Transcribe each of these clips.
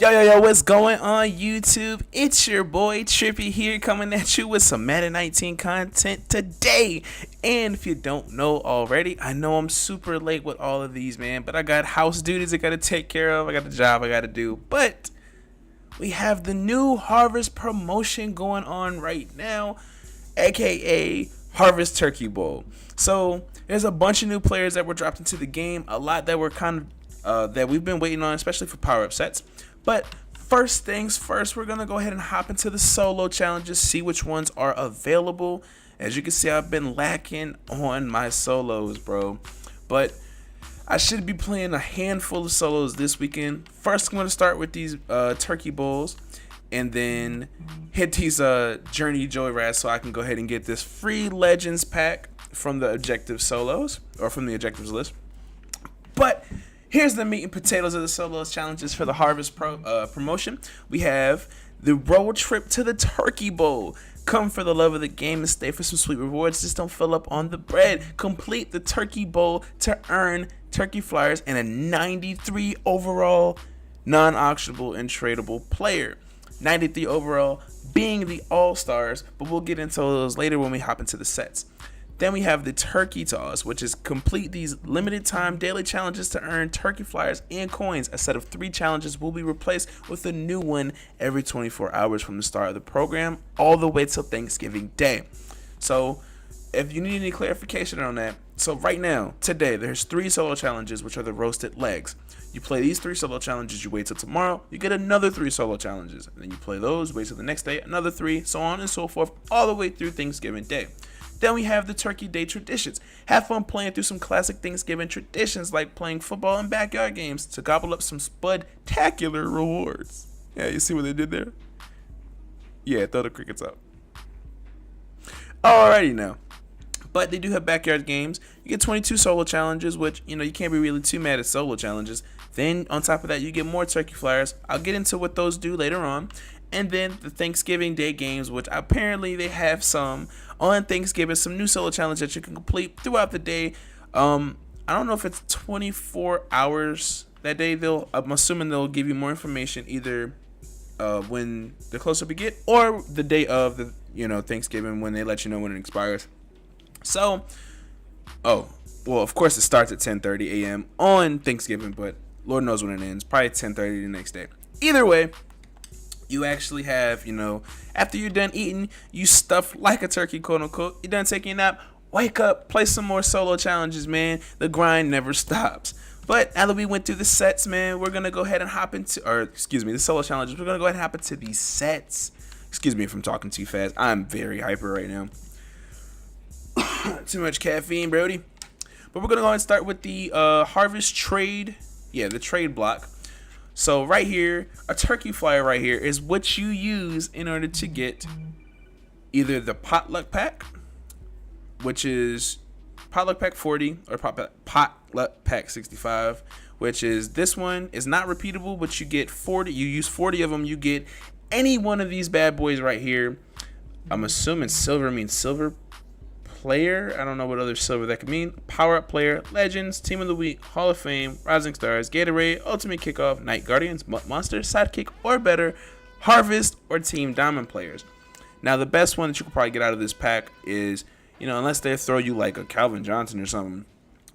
Yo, what's going on YouTube? It's your boy Trippy here coming at you with some Madden 19 content today. And if you don't know already, I know I'm super late with all of these, man, but I got house duties I gotta take care of. I got the job I gotta do. But we have the new Harvest promotion going on right now, aka Harvest Turkey Bowl. So there's a bunch of new players that were dropped into the game, a lot that were that we've been waiting on, especially for power-up sets. But first things first, we're gonna go ahead and hop into the solo challenges, see which ones are available. As you can see, I've been lacking on my solos, bro, but I should be playing a handful of solos this weekend. First, I'm gonna start with these turkey bowls, and then hit these Journey Joyride so I can go ahead and get this free Legends pack from the objective solos, or from the objectives list. But here's the meat and potatoes of the solos challenges for the Harvest promotion. We have the road trip to the Turkey Bowl. Come for the love of the game and stay for some sweet rewards. Just don't fill up on the bread. Complete the Turkey Bowl to earn turkey flyers and a 93 overall non-auctionable and tradable player. 93 overall being the all-stars, but we'll get into those later when we hop into the sets. Then we have the Turkey Toss, which is complete these limited time daily challenges to earn turkey flyers and coins. A set of 3 challenges will be replaced with a new one every 24 hours from the start of the program all the way till Thanksgiving Day. So if you need any clarification on that, so right now, today, there's 3 solo challenges, which are the roasted legs. You play these 3 solo challenges, you wait till tomorrow, you get another 3 solo challenges. And then you play those, wait till the next day, another 3, so on and so forth, all the way through Thanksgiving Day. Then we have the Turkey Day traditions. Have fun playing through some classic Thanksgiving traditions like playing football and backyard games to gobble up some spudtacular rewards. Yeah, you see what they did there? Yeah, throw the crickets out. Alrighty now. But they do have backyard games. You get 22 solo challenges, which, you can't be really too mad at solo challenges. Then on top of that, you get more turkey flyers. I'll get into what those do later on. And then the Thanksgiving Day games, which apparently they have some on Thanksgiving, some new solo challenges that you can complete throughout the day. I don't know if it's 24 hours that day. I'm assuming they'll give you more information either when the closer we get, or the day of the Thanksgiving when they let you know when it expires. So, well, of course it starts at 10:30 a.m. on Thanksgiving, but Lord knows when it ends. Probably 10:30 the next day. Either way, you actually have, after you're done eating, you stuff like a turkey, quote unquote. You're done taking a nap, wake up, play some more solo challenges, man. The grind never stops. But now that we went through the sets, man, we're going to go ahead and hop into, the solo challenges. We're going to go ahead and hop into these sets. Excuse me if I'm talking too fast. I'm very hyper right now. Too much caffeine, Brody. But we're going to go ahead and start with the Harvest trade. Yeah, the trade block. So right here, a turkey flyer right here is what you use in order to get either the potluck pack, which is potluck pack 40, or potluck pack 65, which is this one is not repeatable, but you get 40. You use 40 of them, you get any one of these bad boys right here. I'm assuming silver means silver player. I don't know what other silver that could mean. Power up player, Legends, Team of the Week, Hall of Fame, Rising Stars, Gatorade, Ultimate Kickoff, Night Guardians, Monster, Sidekick, or better, Harvest, or Team Diamond players. Now, the best one that you could probably get out of this pack is, unless they throw you like a Calvin Johnson or something,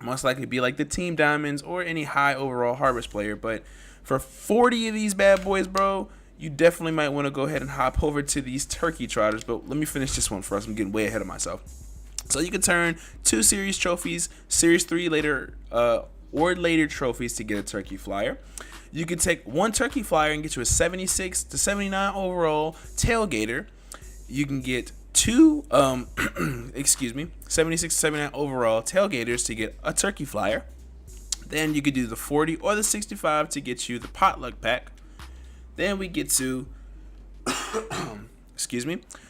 most likely be like the Team Diamonds or any high overall Harvest player. But for 40 of these bad boys, bro, you definitely might want to go ahead and hop over to these turkey trotters. But let me finish this one first. I'm getting way ahead of myself. So you can turn 2 series trophies, series 3 later or later trophies to get a turkey flyer. You can take 1 turkey flyer and get you a 76 to 79 overall tailgater. You can get 2 76 to 79 overall tailgaters to get a turkey flyer. Then you could do the 40 or the 65 to get you the potluck pack. Then we get to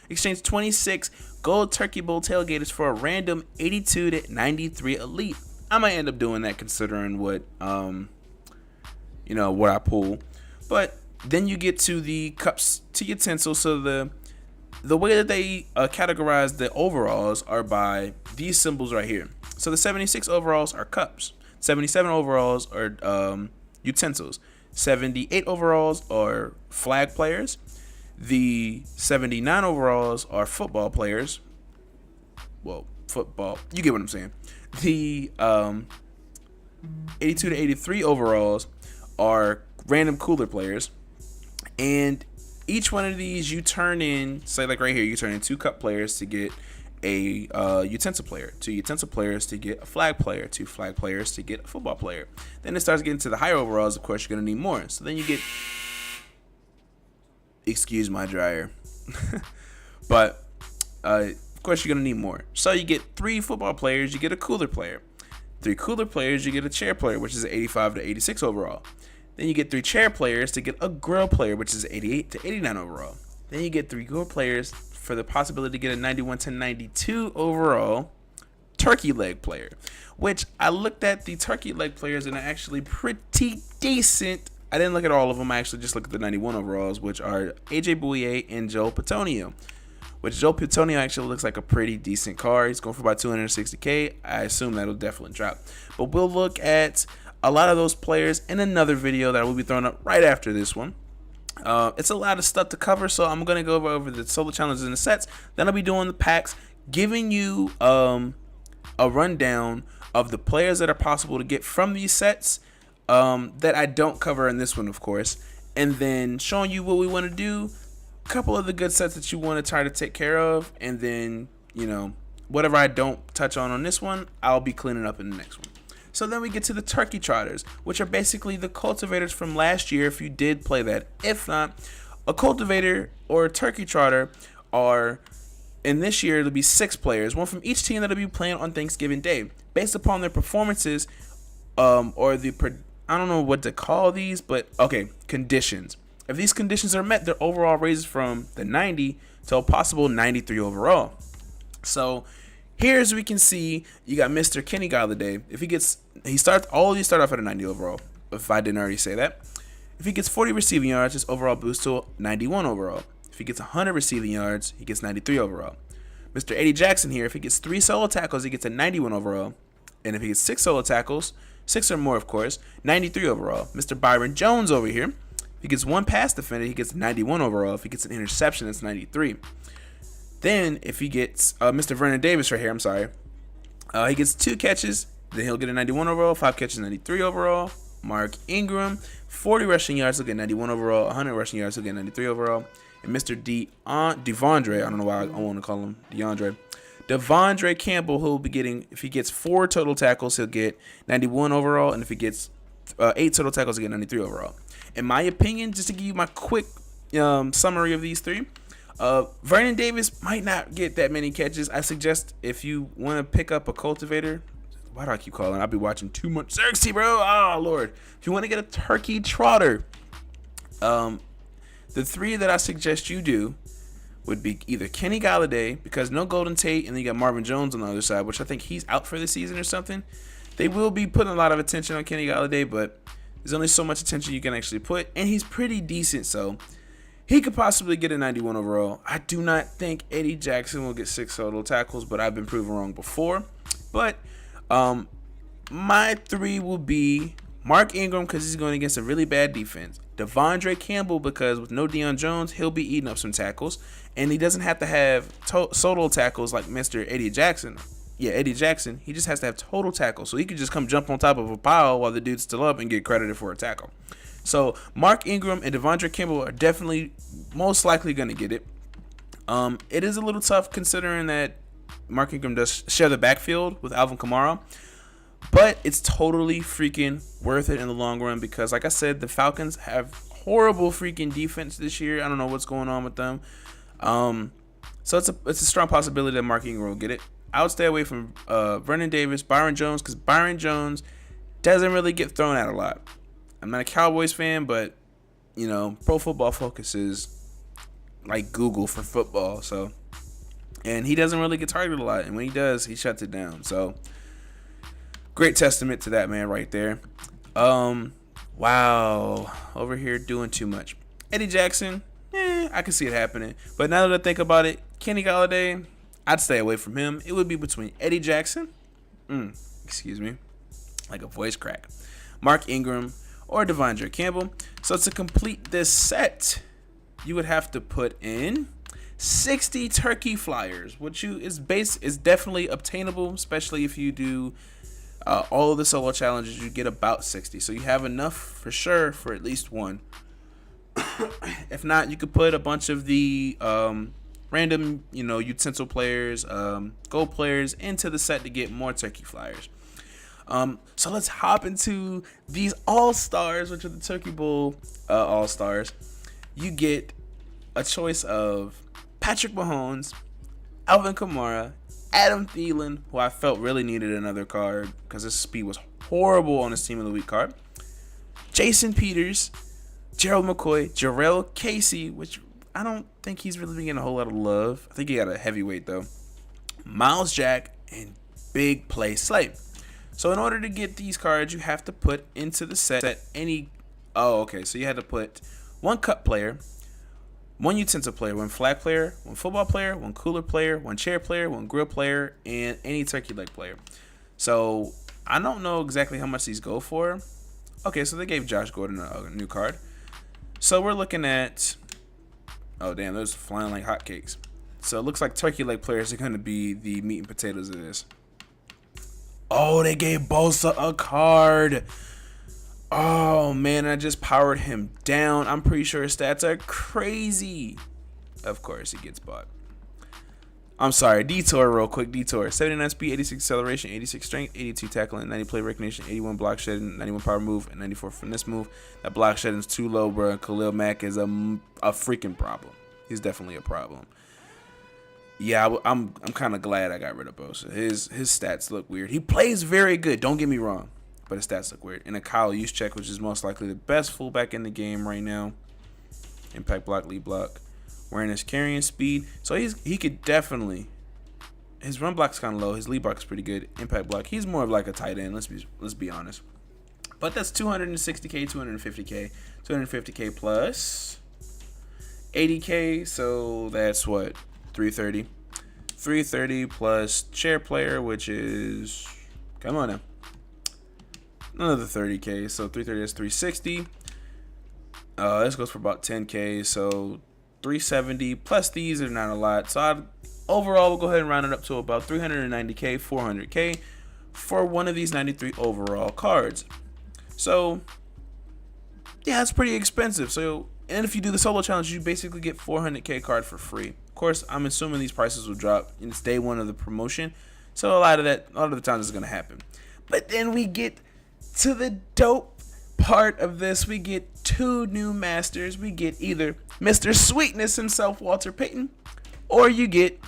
exchange 26 gold turkey bowl tailgaters for a random 82 to 93 elite. I might end up doing that considering what what I pull. But then you get to the cups to utensils. So the way that they categorize the overalls are by these symbols right here. So the 76 overalls are cups. 77 overalls are utensils. 78 overalls are flag players. The 79 overalls are football players. Well, football. You get what I'm saying. The 82 to 83 overalls are random cooler players. And each one of these you turn in, say like right here, you turn in 2 cup players to get a utensil player, 2 utensil players to get a flag player, 2 flag players to get a football player. Then it starts getting to the higher overalls. Of course, you're going to need more. So then you get, excuse my dryer, but of course you're going to need more. So you get 3 football players, you get a cooler player. 3 cooler players, you get a chair player, which is an 85 to 86 overall. Then you get 3 chair players to get a grill player, which is 88 to 89 overall. Then you get 3 grill players for the possibility to get a 91 to 92 overall turkey leg player, which I looked at the turkey leg players and are actually pretty decent. I didn't look at all of them. I actually just looked at the 91 overalls, which are AJ Bouye and Joe Petonio. Which Joe Petonio actually looks like a pretty decent car. He's going for about 260K. I assume that'll definitely drop. But we'll look at a lot of those players in another video that will be thrown up right after this one. It's a lot of stuff to cover, so I'm going to go over the solo challenges and the sets. Then I'll be doing the packs, giving you a rundown of the players that are possible to get from these sets that I don't cover in this one, of course. And then showing you what we want to do, a couple of the good sets that you want to try to take care of. And then, you know, whatever I don't touch on this one, I'll be cleaning up in the next one. So then we get to the turkey trotters, which are basically the cultivators from last year if you did play that. If not, a cultivator or a turkey trotter are, in this year, it'll be 6 players, one from each team that'll be playing on Thanksgiving Day. Based upon their performances, or I don't know what to call these, but okay, conditions. If these conditions are met, their overall raises from the 90 to a possible 93 overall. So here, as we can see, you got Mr. Kenny Galladay. If all of these start off at a 90 overall, if I didn't already say that. If he gets 40 receiving yards, his overall boosts to 91 overall. If he gets 100 receiving yards, he gets 93 overall. Mr. Eddie Jackson here, if he gets 3 solo tackles, he gets a 91 overall. And if he gets 6 solo tackles, 6 or more, of course, 93 overall. Mr. Byron Jones over here, if he gets 1 pass defender, he gets 91 overall. If he gets an interception, it's 93. Then, if he gets Mr. Vernon Davis right here, I'm sorry, he gets 2 catches, then he'll get a 91 overall, 5 catches, 93 overall. Mark Ingram, 40 rushing yards, he'll get 91 overall, 100 rushing yards, he'll get 93 overall. And Mr. Devondre, I don't know why I want to call him Devondre Campbell, who'll be getting, if he gets 4 total tackles, he'll get 91 overall, and if he gets 8 total tackles, he'll get 93 overall. In my opinion, just to give you my quick summary of these 3, Vernon Davis might not get that many catches. I suggest if you want to pick up a cultivator, why do I keep calling? I'll be watching too much Xerxes, bro. Oh, Lord. If you want to get a turkey trotter, the 3 that I suggest you do would be either Kenny Galladay, because no Golden Tate, and then you got Marvin Jones on the other side, which I think he's out for the season or something. They will be putting a lot of attention on Kenny Galladay, but there's only so much attention you can actually put, and he's pretty decent, so he could possibly get a 91 overall. I do not think Eddie Jackson will get 6 total tackles, but I've been proven wrong before. But my 3 will be Mark Ingram, because he's going against a really bad defense. Devondre Campbell, because with no Deion Jones, he'll be eating up some tackles. And he doesn't have to have solo tackles like Mr. Eddie Jackson. Yeah, Eddie Jackson. He just has to have total tackles. So he could just come jump on top of a pile while the dude's still up and get credited for a tackle. So Mark Ingram and Devondre Campbell are definitely most likely going to get it. It is a little tough considering that Mark Ingram does share the backfield with Alvin Kamara. But it's totally freaking worth it in the long run because, like I said, the Falcons have horrible freaking defense this year. I don't know what's going on with them. So it's a strong possibility that Mark Ingram will get it. I would stay away from Vernon Davis, Byron Jones, because Byron Jones doesn't really get thrown at a lot. I'm not a Cowboys fan, but, you know, Pro Football Focus is like Google for football. So, and he doesn't really get targeted a lot. And when he does, he shuts it down. So, great testament to that man right there. Wow. Over here doing too much. Eddie Jackson, I can see it happening. But now that I think about it, Kenny Galladay, I'd stay away from him. It would be between Eddie Jackson, excuse me, like a voice crack, Mark Ingram, or Devondre Campbell. So to complete this set, you would have to put in 60 turkey flyers, which is definitely obtainable, especially if you do all of the solo challenges. You get about 60, so you have enough for sure for at least one. If not, you could put a bunch of the random, utensil players, gold players into the set to get more turkey flyers. So let's hop into these all-stars, which are the Turkey Bowl all-stars. You get a choice of Patrick Mahomes, Alvin Kamara, Adam Thielen, who I felt really needed another card because his speed was horrible on his Team of the Week card, Jason Peters, Gerald McCoy, Jarrell Casey, which I don't think he's really been getting a whole lot of love. I think he got a heavyweight though. Miles Jack, and Big Play Slay. So in order to get these cards, you have to put into the set any... Oh, okay. So you had to put one cup player, one utensil player, one flag player, one football player, one cooler player, one chair player, one grill player, and any turkey leg player. So I don't know exactly how much these go for. Okay, so they gave Josh Gordon a new card. So we're looking at... Oh, damn, those are flying like hotcakes. So it looks like turkey leg players are going to be the meat and potatoes of this. Oh, they gave Bosa a card. Oh, man, I just powered him down. I'm pretty sure his stats are crazy. Of course, he gets bought. I'm sorry, Detour real quick. Detour. 79 speed, 86 acceleration, 86 strength, 82 tackling, 90 play recognition, 81 block shedding, 91 power move, and 94 finesse move. That block shedding is too low, bro. Khalil Mack is a freaking problem. He's definitely a problem. Yeah, I'm kind of glad I got rid of Bosa. His stats look weird. He plays very good, don't get me wrong, but his stats look weird. And a Kyle Juszczyk, which is most likely the best fullback in the game right now. Impact block, lead block. Wearing his carrying speed. So he could definitely... His run block's kind of low. His lead block's pretty good. Impact block. He's more of like a tight end. Let's be honest. But that's 260K, 250K, 250K plus 80K. So that's what? 330. 330 plus chair player, which is... Come on now. Another 30K. So 330 is 360. This goes for about 10K. So 370 plus these are not a lot. So overall, we'll go ahead and round it up to about 390K, 400K for one of these 93 overall cards. So yeah, it's pretty expensive. So, and if you do the solo challenge, you basically get 400K card for free. Of course, I'm assuming these prices will drop. It's day one of the promotion, so a lot of the times it's gonna happen. But then we get to the dope part of this. We get two new masters. We get either Mr. Sweetness himself, Walter Payton, or you get,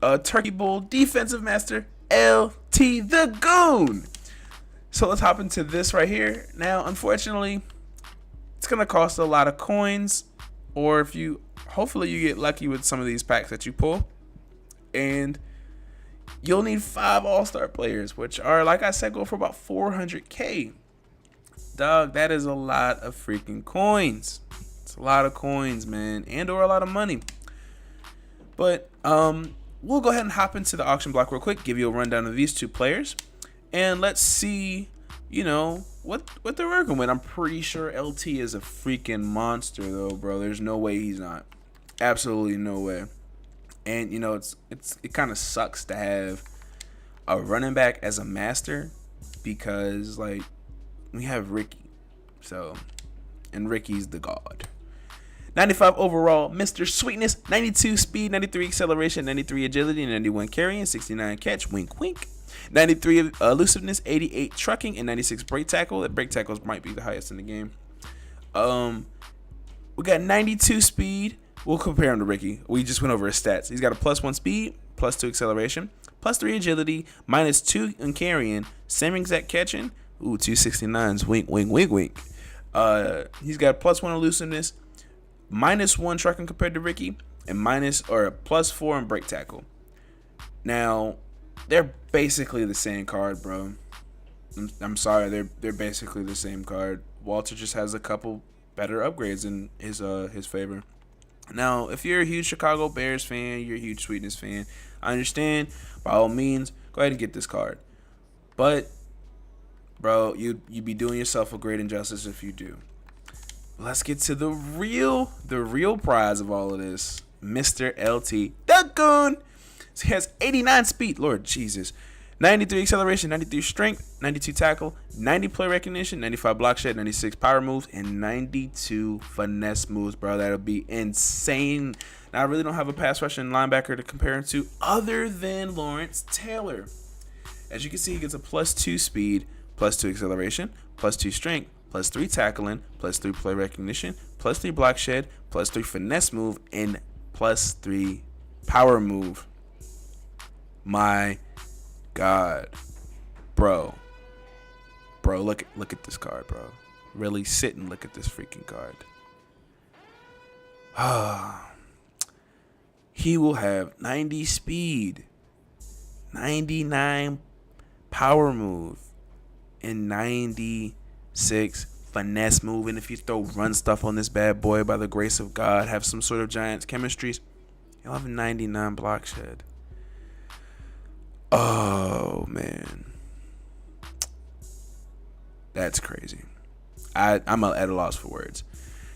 a Turkey Bowl defensive master, LT the Goon. So let's hop into this right here. Now, unfortunately, it's gonna cost a lot of coins, or hopefully you get lucky with some of these packs that you pull, and you'll need 5 all-star players, which are, like I said, go for about 400K. Dog, that is a lot of freaking coins. It's a lot of coins, man, and or a lot of money. But we'll go ahead and hop into the auction block real quick, give you a rundown of these two players, and let's see, what they're working with. I'm pretty sure LT is a freaking monster, though, bro. There's no way he's not. Absolutely no way. And it kind of sucks to have a running back as a master because we have Ricky. So, and Ricky's the god. 95 overall, Mr. Sweetness, 92 speed, 93 acceleration, 93 agility, 91 carrying, 69 catch, wink wink. 93 elusiveness, 88 trucking, and 96 break tackle. That break tackles might be the highest in the game. We got 92 speed. We'll compare him to Ricky. We just went over his stats. He's got a +1 speed, +2 acceleration, +3 agility, -2 in carrying, same exact catching. Ooh, 269s. Wink, wink, wink, wink. He's got +1 elusiveness, -1 trucking compared to Ricky, and +4 in break tackle. Now, they're basically the same card, bro. I'm sorry, they're basically the same card. Walter just has a couple better upgrades in his favor. Now, if you're a huge Chicago Bears fan, you're a huge Sweetness fan, I understand. By all means, go ahead and get this card. But Bro, you'd be doing yourself a great injustice if you do. Let's get to the real prize of all of this, Mr. LT Duckgoon. So he has 89 speed, Lord Jesus, 93 acceleration, 93 strength, 92 tackle, 90 play recognition, 95 block shed, 96 power moves, and 92 finesse moves, bro. That'll be insane. Now, I really don't have a pass rushing linebacker to compare him to other than Lawrence Taylor. As you can see, he gets a +2 speed, +2 acceleration, +2 strength, +3 tackling, +3 play recognition, +3 block shed, +3 finesse move, and +3 power move. My God, bro, look at this card, bro. Really sit and look at this freaking card. He will have 90 speed, 99 power move, and 96 finesse move. And if you throw run stuff on this bad boy, by the grace of God, have some sort of Giants chemistries, you'll have 99 block shed. Oh man, that's crazy. I'm at a loss for words.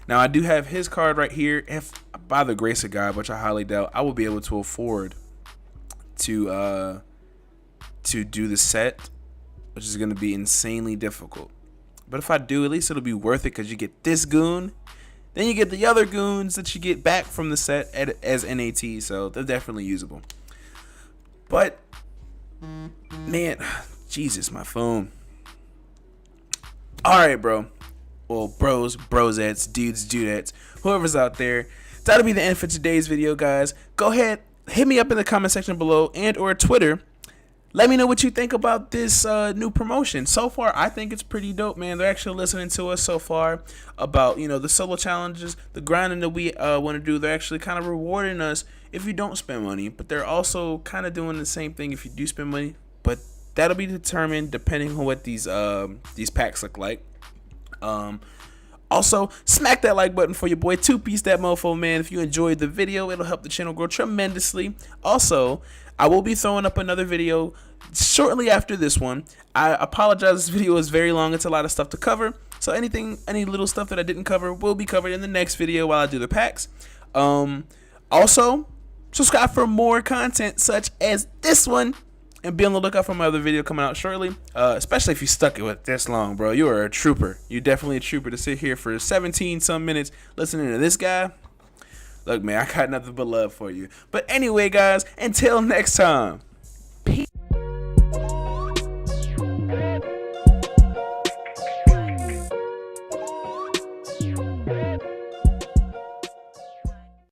Now, I do have his card right here. If by the grace of God, which I highly doubt, I will be able to afford to do the set, which is going to be insanely difficult. But if I do, at least it'll be worth it, because you get this goon, then you get the other goons that you get back from the set as NAT, so they're definitely usable. But man, Jesus, my phone. All right, bro. Well, bros, brosettes, dudes, dudettes, whoever's out there, that'll be the end for today's video, guys. Go ahead, hit me up in the comment section below and or Twitter. Let me know what you think about this new promotion. So far, I think it's pretty dope, man. They're actually listening to us so far about, the solo challenges, the grinding that we want to do. They're actually kind of rewarding us if you don't spend money, but they're also kind of doing the same thing if you do spend money. But that'll be determined depending on what these packs look like. Also, smack that like button for your boy. Two-piece that mofo, man. If you enjoyed the video, it'll help the channel grow tremendously. Also, I will be throwing up another video shortly after this one. I apologize, this video is very long. It's a lot of stuff to cover. So any little stuff that I didn't cover will be covered in the next video while I do the packs. Also, subscribe for more content such as this one. And be on the lookout for my other video coming out shortly. Especially if you stuck it with this long, bro. You are a trooper. You're definitely a trooper to sit here for 17 some minutes listening to this guy. Look, man, I got nothing but love for you. But anyway, guys, until next time.